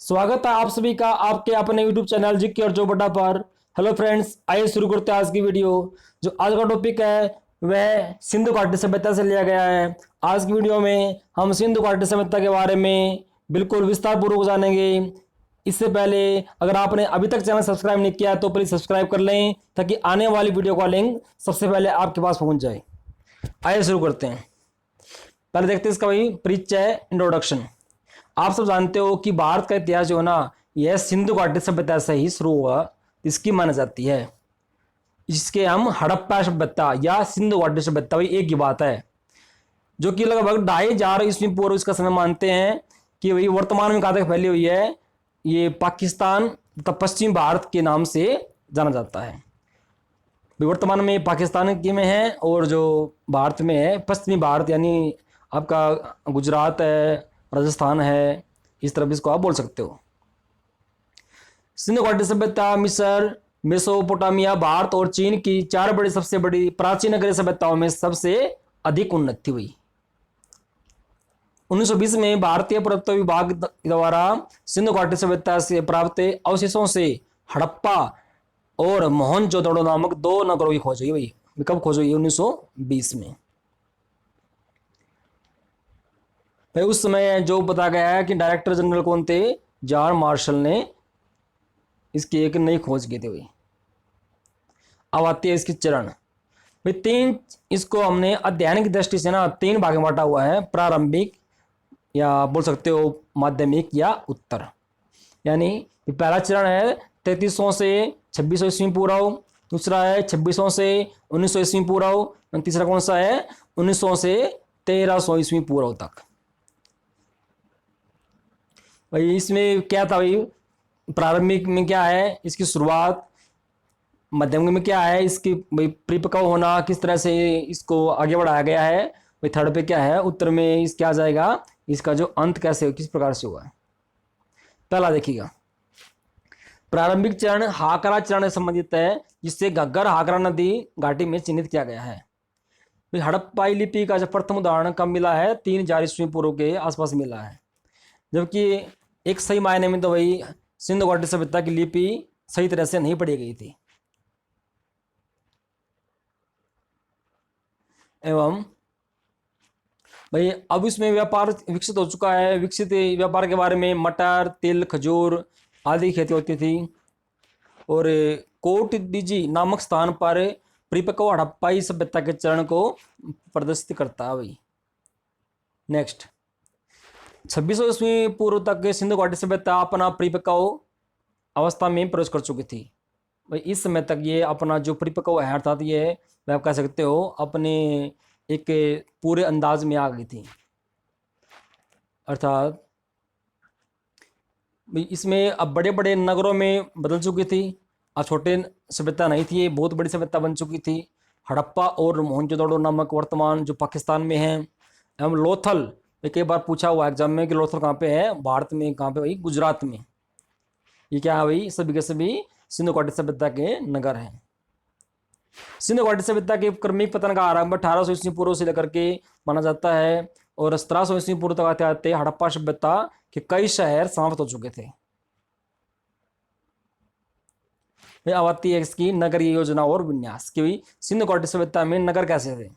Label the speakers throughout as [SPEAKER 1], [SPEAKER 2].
[SPEAKER 1] स्वागत है आप सभी का आपके अपने YouTube चैनल जिक्की और जो बड़ा पर। हेलो फ्रेंड्स, आइए शुरू करते हैं आज की वीडियो। जो आज का टॉपिक है वह सिंधु घाटी सभ्यता से लिया गया है। आज की वीडियो में हम सिंधु घाटी सभ्यता के बारे में बिल्कुल विस्तार पूर्वक जानेंगे। इससे पहले अगर आपने अभी तक चैनल सब्सक्राइब नहीं किया तो प्लीज सब्सक्राइब कर लें ताकि आने वाली वीडियो का लिंक सबसे पहले आपके पास पहुंच जाए। आइए शुरू करते हैं। पहले देखते हैं इसका वही परिचय, इंट्रोडक्शन। आप सब जानते हो कि भारत का इतिहास जो है ना, यह सिंधु घाटी सभ्यता से ही शुरू हुआ, इसकी मानी जाती है। इसके हम हड़प्पा सभ्यता या सिंधु घाटी सभ्यता वही एक ही बात है, जो कि लगभग 2500 ईस्वी पूर्व इसका समय मानते हैं कि वही वर्तमान में कहाँ तक फैली हुई है। ये पाकिस्तान तथा पश्चिम भारत के नाम से जाना जाता है। वर्तमान में पाकिस्तान की में है और जो भारत में है पश्चिमी भारत, यानी आपका गुजरात है, राजस्थान है, इस तरफ इसको आप बोल सकते हो। सिंधु घाटी सभ्यता मिस्र, मेसोपोटामिया, भारत और चीन की चार बड़ी सबसे बड़ी प्राचीन नगरीय सभ्यताओं में सबसे अधिक उन्नति हुई। 1920 में भारतीय पुरातत्व विभाग द्वारा सिंधु घाटी सभ्यता से प्राप्त अवशेषों से हड़प्पा और मोहनजोदड़ो नामक दो नगरों की खोज हुई। भाई कब खोज हुई? 1920 में। भाई उस समय जो बताया गया है कि डायरेक्टर जनरल कौन थे? जॉन मार्शल ने इसकी एक नई खोज की थी। भाई अब आती है इसकी चरण। भाई तीन, इसको हमने अध्ययन की दृष्टि से ना तीन भाग में बांटा हुआ है। प्रारंभिक या बोल सकते हो माध्यमिक या उत्तर। यानी पहला चरण है 3300 से 2600 ईस्वी पूर्व, दूसरा है 2600 से 1900 ईस्वी पूर्व, तीसरा कौन सा है? 1900 से 1300 ईस्वी पूर्व तक। भाई इसमें क्या था? भाई प्रारंभिक में क्या है इसकी शुरुआत, माध्यमिक में क्या है इसकी भाई परिपक्व होना, किस तरह से इसको आगे बढ़ाया गया है। भाई थर्ड पे क्या है? उत्तर में इस क्या जाएगा, इसका जो अंत कैसे किस प्रकार से हुआ है। पहला देखिएगा, प्रारंभिक चरण हाकरा चरण से संबंधित है, जिससे घग्गर हाकरा नदी घाटी में चिन्हित किया गया है। हड़प्पाई लिपि का जो प्रथम उदाहरण कब मिला है? 3000 ईस्वी पूर्व के आसपास मिला है। जबकि एक सही मायने में तो वही सिंधु घाटी सभ्यता की लिपि सही तरह से नहीं पढ़ी गई थी। एवं भाई अब इसमें व्यापार विकसित हो चुका है। विकसित व्यापार के बारे में मटर, तिल, खजूर आदि खेती होती थी। और कोटडिजी नामक स्थान पर परिपक्व हड़प्पाई सभ्यता के चरण को प्रदर्शित करता है। भाई नेक्स्ट, 2600 ईस्वी पूर्व तक सिंधु घाटी सभ्यता अपना परिपक्व अवस्था में प्रवेश कर चुकी थी। भाई इस समय तक ये अपना जो परिपक्व है, अर्थात ये आप कह सकते हो अपने एक पूरे अंदाज में आ गई थी। अर्थात इसमें अब बड़े बड़े नगरों में बदल चुकी थी। अब छोटे सभ्यता नहीं थी, ये बहुत बड़ी सभ्यता बन चुकी थी। हड़प्पा और मोहनजोदड़ो नामक वर्तमान जो पाकिस्तान में है, एवं लोथल, कई बार पूछा हुआ एग्जाम में कि लोथल कहाँ पे है? भारत में। कहाँ पे? वही गुजरात में। ये क्या है भाई? सभी के सभी सिंधु घाटी सभ्यता के नगर हैं। सिंधु घाटी सभ्यता के क्रमिक पतन का आरंभ 1800 ईस्वी पूर्व से लेकर के माना जाता है और 1700 ईस्वी पूर्व तक आते आते हड़प्पा सभ्यता के कई शहर समाप्त हो चुके थे। अब आती है इसकी नगरीय योजना और विन्यास की। हुई सिंधु घाटी सभ्यता में नगर कैसे थे?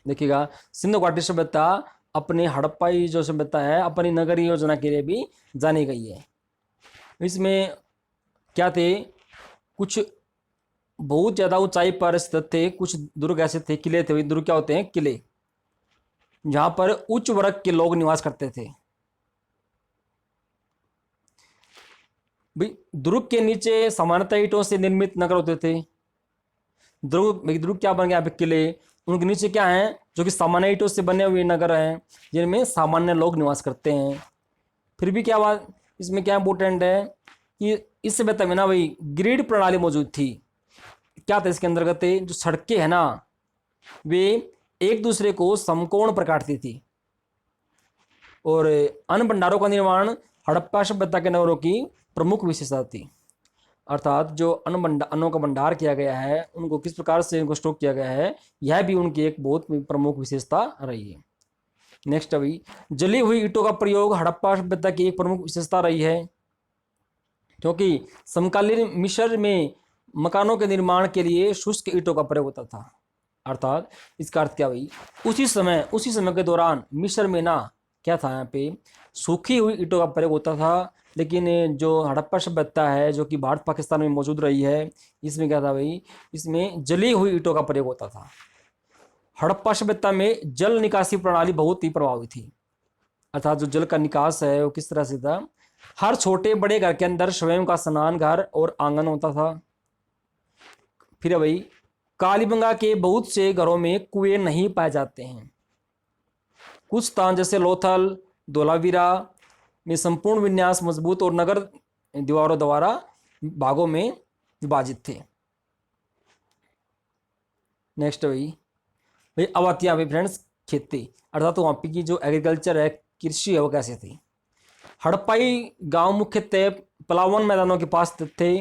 [SPEAKER 1] देखिएगा, सिंधु घाटी सभ्यता अपने हड़प्पाई जो सभ्यता है अपनी नगरीय योजना के लिए भी जानी गई है। इसमें क्या थे? कुछ बहुत ज्यादा ऊंचाई पर स्थित थे, कुछ दुर्ग ऐसे थे, किले थे। दुर्ग क्या होते हैं? किले, जहां पर उच्च वर्ग के लोग निवास करते थे। भाई दुर्ग के नीचे सामान्यतः ईंटों से निर्मित नगर होते थे। दुर्ग क्या बन गया? किले, उनके नीचे क्या है? जो कि सामान्य ईंटों से बने हुए नगर हैं जिनमें सामान्य लोग निवास करते हैं। फिर भी क्या बात इसमें क्या इंपोर्टेंट है कि इस सभ्यता में ना भाई ग्रिड प्रणाली मौजूद थी। क्या था इसके अंतर्गत? जो सड़कें है ना, वे एक दूसरे को समकोण पर काटती थी। और अन्न भंडारों का निर्माण हड़प्पा सभ्यता के नगरों की प्रमुख विशेषता थी। अर्थात जो अन्नों का भंडार किया गया है, उनको किस प्रकार से इनको स्टोर किया गया है, यह भी उनकी एक बहुत प्रमुख विशेषता रही है। नेक्स्ट अभी जली हुई ईंटों का प्रयोग हड़प्पा सभ्यता की एक प्रमुख विशेषता रही है, क्योंकि समकालीन मिस्र में मकानों के निर्माण के लिए शुष्क ईंटों का प्रयोग होता था। अर्थात इसका अर्थ क्या भाई, उसी समय के दौरान मिस्र में ना क्या था, यहाँ पे सूखी हुई ईंटों का प्रयोग होता था। लेकिन जो हड़प्पा सभ्यता है जो कि भारत पाकिस्तान में मौजूद रही है, इसमें क्या था भाई, इसमें जली हुई ईंटों का प्रयोग होता था। हड़प्पा सभ्यता में जल निकासी प्रणाली बहुत ही प्रभावी थी। अर्थात जो जल का निकास है वो किस तरह से था, हर छोटे बड़े घर के अंदर स्वयं का स्नान घर और आंगन होता था। फिर भाई कालीबंगा के बहुत से घरों में कुएं नहीं पाए जाते हैं। कुछ स्थान जैसे लोथल, धोलावीरा में संपूर्ण विन्यास मजबूत और नगर दीवारों द्वारा भागों में विभाजित थे। नेक्स्ट भाई अब आती है यहाँ पे फ्रेंड्स खेती, अर्थात वहाँ पे की जो एग्रीकल्चर है, कृषि है, वो कैसे थी। हड़प्पाई गांव मुख्यतः पलावन मैदानों के पास थे,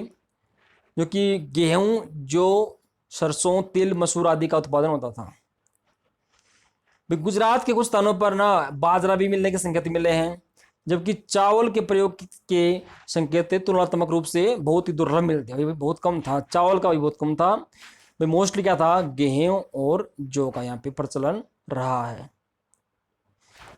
[SPEAKER 1] जो कि गेहूं, जो सरसों, तिल, मसूर आदि का उत्पादन होता था। गुजरात के कुछ स्थानों पर ना बाजरा भी मिलने के संकेत मिले हैं, जबकि चावल के प्रयोग के संकेत तुलनात्मक रूप से बहुत ही दुर्लभ मिलते हैं। बहुत कम था, चावल का भी बहुत कम था भाई। मोस्टली क्या था, गेहूं और जौ का यहाँ पे प्रचलन रहा है।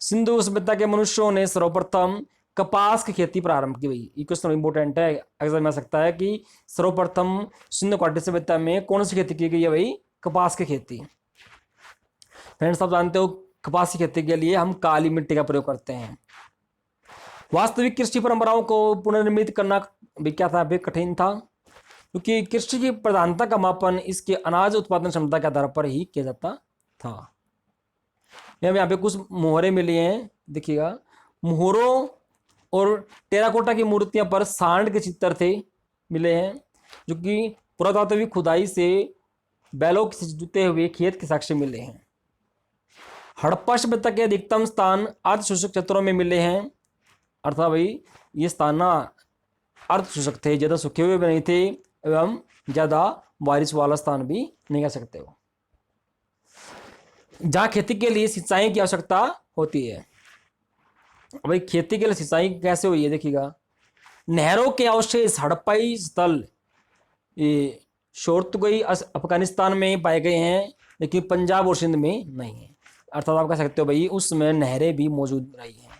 [SPEAKER 1] सिंधु सभ्यता के मनुष्यों ने सर्वप्रथम कपास की खेती प्रारंभ की। भाई ये क्वेश्चन इंपॉर्टेंट है, एग्जाम में आ सकता है कि सर्वप्रथम सिंधु घाटी सभ्यता में कौन सी खेती की गई है भाई, कपास की खेती। फ्रेंड्स आप जानते हो कपास की खेती के लिए हम काली मिट्टी का प्रयोग करते हैं। वास्तविक कृषि परंपराओं को पुनर्निर्मित करना भी क्या था, भी कठिन था, क्योंकि कृषि की प्रधानता का मापन इसके अनाज उत्पादन क्षमता के आधार पर ही किया जाता था। यहाँ पे कुछ मोहरे मिली हैं, देखिएगा। मोहरों और टेराकोटा की मूर्तियां पर सांड के चित्र थे मिले हैं, जो कि पुरातात्विक खुदाई से बैलों से जुते हुए खेत के साक्ष्य मिले हैं। हड़प्पा सभ्यता के अधिकतम स्थान अर्ध शुष्क क्षेत्रों में मिले हैं। अर्थात भाई ये स्थान ना अर्ध शुष्क थे, ज्यादा सूखे हुए भी नहीं थे एवं ज्यादा बारिश वाला स्थान भी नहीं कह सकते हो, जहां खेती के लिए सिंचाई की आवश्यकता होती है। भाई खेती के लिए सिंचाई कैसे हुई है, देखिएगा। नहरों के अवशेष हड़प्पाई स्थल ये शोरतुगई अफगानिस्तान में पाए गए हैं, लेकिन पंजाब और सिंध में नहीं है। अर्थात आप कह सकते हो भाई उस समय नहरें भी मौजूद रही हैं।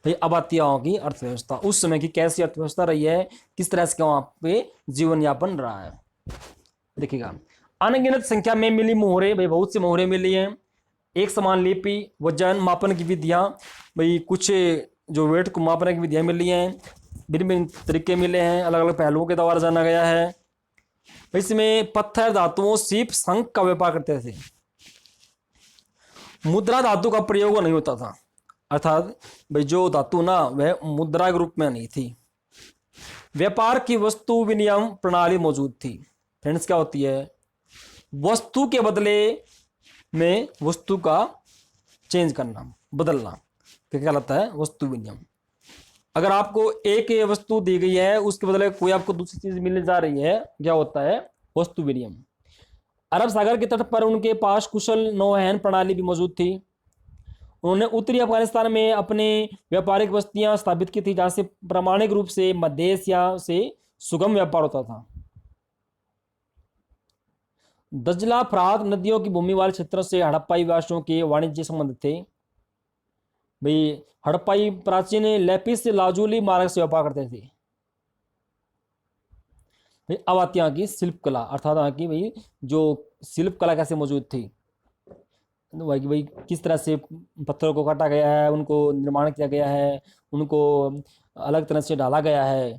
[SPEAKER 1] भाई अब आती है वहाँ की अर्थव्यवस्था। उस समय की कैसी अर्थव्यवस्था रही है, किस तरह से वहाँ पे जीवन यापन रहा है, देखिएगा। अनगिनत संख्या में मिली मोहरे, भाई बहुत सी मोहरे मिली हैं। एक समान लिपि, वजन, मापन की विधियाँ, भाई कुछ जो वेट को मापने की विधियाँ मिली हैं, भिन्न भिन्न तरीके मिले हैं, अलग अलग पहलुओं के द्वारा जाना गया है। इसमें पत्थर, धातुओं, सीप, शंख का व्यापार करते थे। मुद्रा धातु का प्रयोग नहीं होता था, अर्थात भाई जो धातु ना वह मुद्रा के रूप में नहीं थी। व्यापार की वस्तु विनिमय प्रणाली मौजूद थी। फ्रेंड्स क्या होती है, वस्तु के बदले में वस्तु का चेंज करना, बदलना, क्या कहलाता है, वस्तु विनिमय। अगर आपको एक वस्तु दी गई है उसके बदले कोई आपको दूसरी चीज मिलने जा रही है, क्या होता है, वस्तु विनिमय। अरब सागर के तट पर उनके पास कुशल नौवहन प्रणाली भी मौजूद थी। उन्होंने उत्तरी अफगानिस्तान में अपने व्यापारिक बस्तियां स्थापित की थी, जहां से प्रामाणिक रूप से मध्य एशिया से सुगम व्यापार होता था। दजला, फरात नदियों की भूमि वाले क्षेत्रों से हड़प्पाई वासियों के वाणिज्य संबंध थे। भाई हड़प्पाई प्राचीन लेपिस लाजूली मार्ग से व्यापार करते थे। भाई अब आती यहाँ की शिल्प कला, अर्थात यहाँ की भाई जो शिल्प कला कैसे मौजूद थी, भाई किस तरह से पत्थरों को काटा गया है, उनको निर्माण किया गया है, उनको अलग तरह से डाला गया है।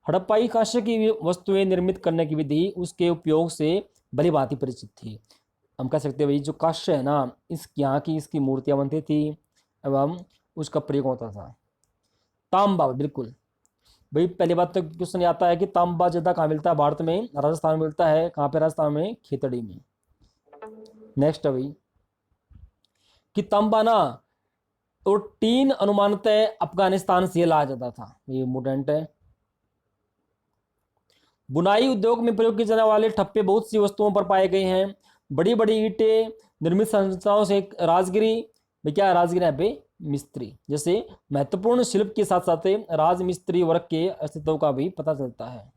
[SPEAKER 1] हड़प्पाई कांस्य की वस्तुएं निर्मित करने की विधि उसके उपयोग से भली भांति परिचित थी। हम कह सकते हैं भाई जो कांस्य है ना, इस यहाँ की इसकी मूर्तियां बनती थी एवं उसका प्रयोग होता था। तांबा, बिल्कुल भाई पहली बात तो क्वेश्चन आता है कि तांबा ज्यादा कहाँ मिलता है, भारत में, राजस्थान में मिलता है। कहाँ पे, राजस्थान में, खेतड़ी में। नेक्स्ट है भाई कि तांबा ना और टीन अनुमानतः अफगानिस्तान से लाया जाता था, ये इम्पोर्टेंट है। बुनाई उद्योग में प्रयोग किए जाने वाले ठप्पे बहुत सी वस्तुओं पर पाए गए हैं। बड़ी बड़ी ईंटें निर्मित संरचनाओं से एक राजगिरी, भाई क्या है राजगिरी यहाँ पे मिस्त्री, जैसे महत्वपूर्ण शिल्प के साथ साथ राजमिस्त्री वर्ग के अस्तित्व का भी पता चलता है।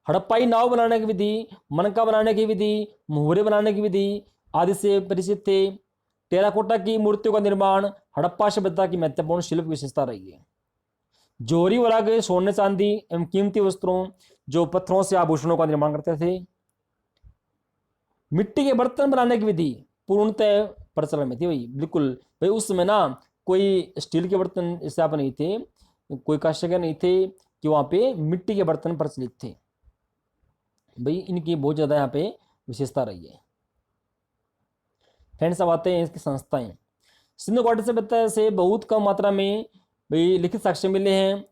[SPEAKER 1] हड़प्पाई नाव बनाने की विधि, मनका बनाने की विधि, मुहरे बनाने की विधि आदि से परिचित थे। टेराकोटा की मूर्तियों का निर्माण हड़प्पा सभ्यता की महत्वपूर्ण शिल्प विशेषता रही है। जोहरी वर्ग सोने चांदी एवं कीमती वस्त्रों जो पत्थरों से आभूषणों का निर्माण करते थे। मिट्टी के बर्तन बनाने की विधि पूर्णतः प्रचलन में थी भाई, बिल्कुल भाई उस समय ना कोई स्टील के बर्तन ऐसे आप नहीं थे, कोई कांस्य के नहीं थे, कि वहां पे मिट्टी के बर्तन प्रचलित थे भाई, इनकी बहुत ज्यादा यहाँ पे विशेषता रही है। फ्रेंड्स अब आते हैं इसकी संस्थाएं। सिंधु घाटी सभ्यता से बहुत कम मात्रा में भाई लिखित साक्ष्य मिले हैं,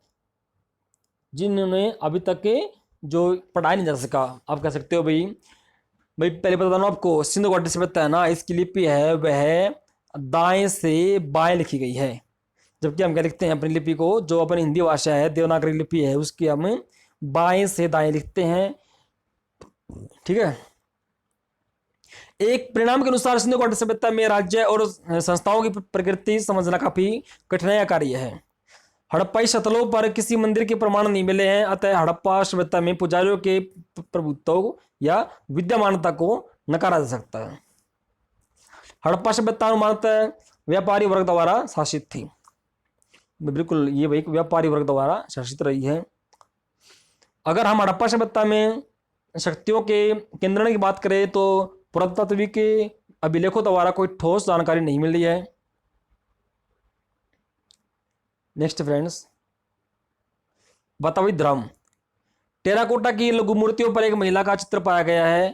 [SPEAKER 1] जिन्होंने अभी तक के जो पढ़ाया नहीं जा सका। आप कह सकते हो भाई पहले बता दूं आपको, सिंधु घाटी सभ्यता है ना, इसकी लिपि है वह दाएं से बाएं लिखी गई है, जबकि हम क्या लिखते हैं अपनी लिपि को, जो अपनी हिंदी भाषा है देवनागरी लिपि है उसकी हम बाएं से दाएं लिखते हैं, ठीक है। एक परिणाम के अनुसार सिंधु घाटी सभ्यता में राज्य और संस्थाओं की प्रकृति समझना काफी कठिनाई है। हड़प्पाई शतलों पर किसी मंदिर के प्रमाण नहीं मिले हैं, अतः हड़प्पा सभ्यता में पुजारियों के प्रभुत्व या विद्यमानता को नकारा जा सकता है। हड़प्पा सभ्यता अनुमानतः व्यापारी वर्ग द्वारा शासित थी, बिल्कुल ये भाई व्यापारी वर्ग द्वारा शासित रही है। अगर हम हड़प्पा सभ्यता में शक्तियों के केंद्रण की बात करें तो पुरातत्व के अभिलेखों द्वारा कोई ठोस जानकारी नहीं मिली है। नेक्स्ट फ्रेंड्स, बताओ ध्रम। टेराकोटा की लघु मूर्तियों पर एक महिला का चित्र पाया गया है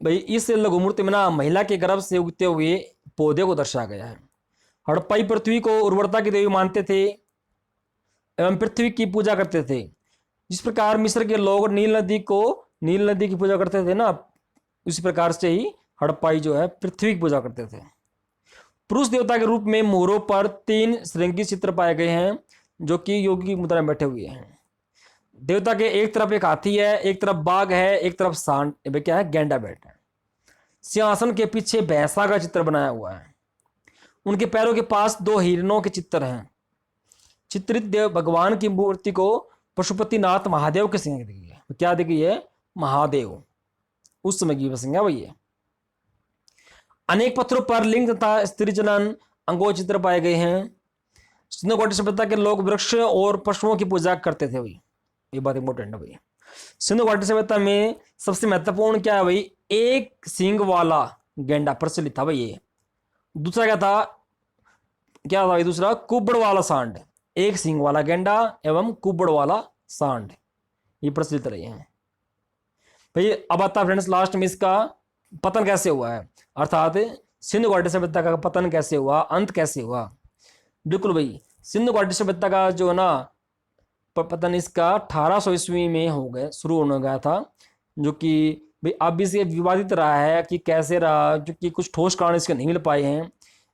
[SPEAKER 1] भाई, इस लघु मूर्ति में ना महिला के गर्भ से उगते हुए पौधे को दर्शाया गया है। हड़प्पाई पृथ्वी को उर्वरता की देवी मानते थे एवं पृथ्वी की पूजा करते थे, जिस प्रकार मिस्र के लोग नील नदी की पूजा करते थे ना, उसी प्रकार से ही हड़प्पाई जो है पृथ्वी की पूजा करते थे। पुरुष देवता के रूप में मोहरों पर 3 श्रृंगी चित्र पाए गए हैं, जो कि योगी की मुद्रा में बैठे हुए हैं। देवता के एक तरफ एक हाथी है, एक तरफ बाघ है, एक तरफ सांड क्या है गैंडा बैठा है। सिंहासन के पीछे भैंसा का चित्र बनाया हुआ है। उनके पैरों के पास 2 हिरणों के चित्र हैं। चित्रित देव भगवान की मूर्ति को पशुपतिनाथ महादेव की संज्ञा दी गई है। क्या दी गई है? महादेव, उस समय की संज्ञा वही है। अनेक पत्थरों पर लिंग तथा स्त्री जनन अंगों चित्र पाए गए हैं। सिंधु घाटी सभ्यता के लोग वृक्ष और पशुओं की पूजा करते थे भाई, ये बात इंपॉर्टेंट है भाई। सिंधु घाटी सभ्यता में सबसे महत्वपूर्ण क्या है भाई? एक सींग वाला गेंडा प्रचलित था भाई ये। दूसरा क्या था भाई? दूसरा कुबड़ वाला सांड। एक सींग वाला गेंडा एवं कुबड़ वाला सांड, ये प्रचलित रहे हैं भाई। अब आता फ्रेंड्स लास्ट में इसका पतन कैसे हुआ है, अर्थात सिंधु घाटी सभ्यता का पतन कैसे हुआ, अंत कैसे हुआ। बिल्कुल भाई, सिंधु घाटी सभ्यता का जो ना पतन इसका 1800 ईस्वी में हो गया, शुरू होने गया था, जो कि भाई अब इसे विवादित रहा है कि कैसे रहा, क्योंकि कुछ ठोस कारण इसके नहीं मिल पाए हैं।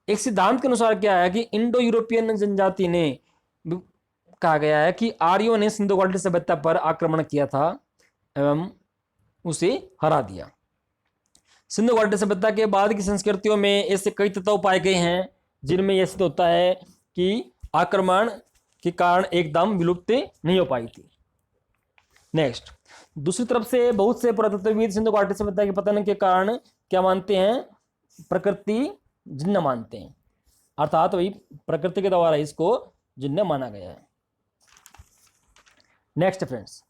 [SPEAKER 1] एक सिद्धांत के अनुसार क्या है कि इंडो यूरोपियन जनजाति ने, कहा गया है कि आर्यों ने सिंधु घाटी सभ्यता पर आक्रमण किया था एवं उसे हरा दिया। सिंधु घाटी सभ्यता के बाद की संस्कृतियों में ऐसे कई तत्व पाए गए हैं जिनमें यह सिद्ध होता है कि आक्रमण के कारण एकदम विलुप्त नहीं हो पाई थी। नेक्स्ट, दूसरी तरफ से बहुत से पुरातत्वविद सिंधु घाटी सभ्यता के पतन के कारण क्या मानते हैं? प्रकृति जिन्न मानते हैं, अर्थात वही प्रकृति के द्वारा इसको जिन्न माना गया है। नेक्स्ट फ्रेंड्स,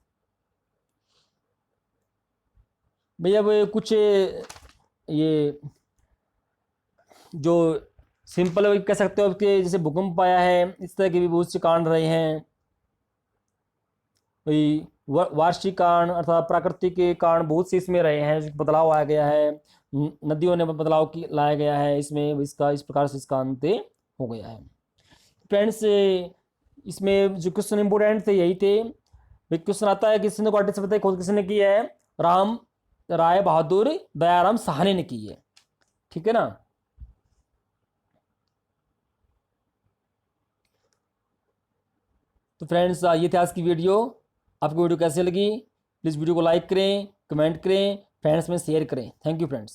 [SPEAKER 1] भैया अब कुछ ये जो सिंपल कह सकते हो कि जैसे भूकंप आया है, इस तरह के भी बहुत से कारण रहे हैं भाई। वार्षिक कारण अर्थात प्राकृतिक के कारण बहुत से इसमें रहे हैं, बदलाव आया गया है, नदियों ने बदलाव की लाया गया है इसमें, इसका इस प्रकार से इसका अंत हो गया है। फ्रेंड्स, इसमें जो क्वेश्चन इंपोर्टेंट थे यही थे। क्वेश्चन आता है कि सिंधु घाटी सभ्यता की खोज किसने की है? राम राय बहादुर दयाराम साहनी ने की है, ठीक है ना। तो फ्रेंड्स, ये थी आज की वीडियो। आपको वीडियो कैसे लगी? प्लीज़ वीडियो को लाइक करें, कमेंट करें, फ्रेंड्स में शेयर करें। Thank you friends.